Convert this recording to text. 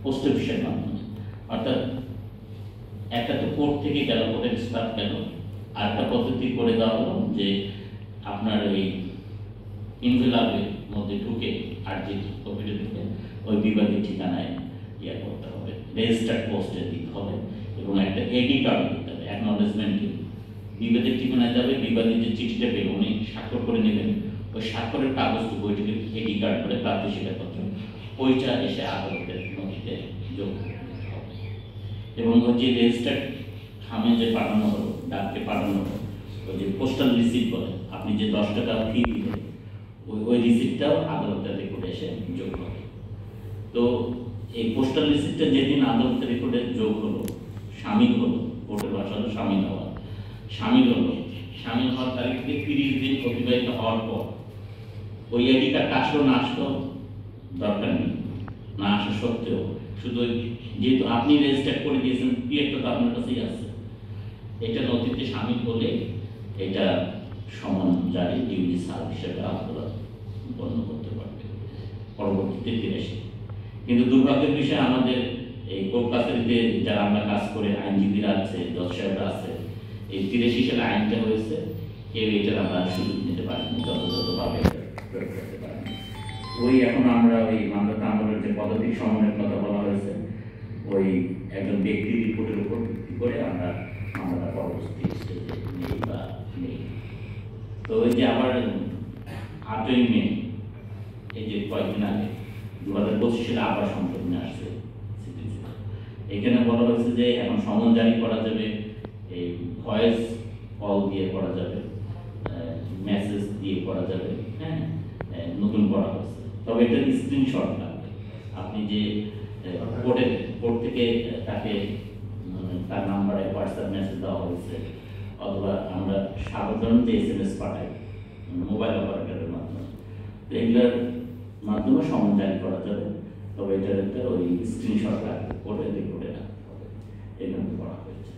Post অফিসের মাধ্যমে। অর্থাৎ একটা তো কোর্ট থেকে গেল, কোর্টের স্টাফ গেল, আর একটা পদ্ধতি করে দেওয়া হলো যে আপনার ওই ইনভেলপের মধ্যে ঢুকে আর্জি কপিতে ঢুকে ওই বিবাদী ঠিকানায় ইয়ে করতে হবে, রেজিস্টার্ড পোস্টে দিতে হবে এবং একটা এডি কার্ড দিতে হবে, অ্যাকনলেজমেন্ট। বিবাদের ঠিকানায় যাবে, বিবাদী যে চিঠিটা পেল উনি স্বাক্ষর করে নেবেন, ওই স্বাক্ষরের কাগজটুকু ওইটিকে এডি কার্ড করে প্রাপ্তি স্বীকারপত্র ওইটা এসে আদালতের নথিতে যোগ হবে। এবং ওই যে রেজিস্টার্ড খামে যে পাঠানো হলো, ডাককে পাঠানো হলো, ওই যে পোস্টাল রিসিপ্ট বলে, আপনি যে 10 টাকা ফি দিলেন ওই রিসিপ্টটাও আদালতের রেকর্ডে এসে যোগ হবে। তো এই পোস্টাল রিসিপ্টটা যেদিন আদালতের রেকর্ডে যোগ হলো, সামিল হলো, কোর্টের ভাষা হলো সামিল হওয়া, সামিল হলো, সামিল হওয়ার তারিখ থেকে 30 দিন অতিবাহিত হওয়ার পর ওই আইডি কার্ডটা আসলো না আসলো দরকার নেই, না আসা সত্ত্বেও শুধু যেহেতু আপনি রেজিস্টার করে দিয়েছেন পিএফটা তো আপনার কাছেই আছে, এটা নথিতে সামিল হলে এটা সমান জারি ডিউটি সার্ভ হিসেবে আদালত গণ্য করতে পারবে পরবর্তীতে ফিরে এসে। কিন্তু দুর্ভাগ্যের বিষয় আমাদের এই কোর্ট কাছারিতে যারা আমরা কাজ করে আইনজীবীরা আছে, জজ সাহেবরা আছে, এই 83 সালে আইনটা হয়েছে, কেউ এটার আমরা সুযোগ নিতে পারিনি, যথাযথভাবে প্রয়োগ করতে পারিনি। ওই এখন আমরা ওই মামলাটা আমলের যে পদাতিক সমন্বয়ের কথা বলা হয়েছে, ওই একজন ব্যক্তির রিপোর্টের উপর ভিত্তি করে আমরা মামলাটা পরবর্তী স্টেজে নেই বা নেই। তো ওই যে আবার 8ই মে এই যে কয়েকদিন আগে 2025 সালে আবার সংশোধনে আসছে, এখানে বলা হয়েছে যে এখন সমন জারি করা যাবে, এই ভয়েস কল দিয়ে করা যাবে, মেসেজ দিয়ে করা যাবে, হ্যাঁ, নতুন করা হয়েছে। তবে এটার স্ক্রিনশট লাগবে। আপনি যে কোর্ট থেকে তাকে তার নাম্বারে হোয়াটসঅ্যাপ মেসেজ দেওয়া হয়েছে, অথবা আমরা সাধারণ যে SMS পাঠাই মোবাইল অপারেটরের মাধ্যমে, এগুলোর মাধ্যমে সমন জারি করা যাবে। তবে এটার একটা ওই স্ক্রিনশট লাগবে, কোর্টে রেকর্ডে রাখতে হবে, এগুলো করা হয়েছে।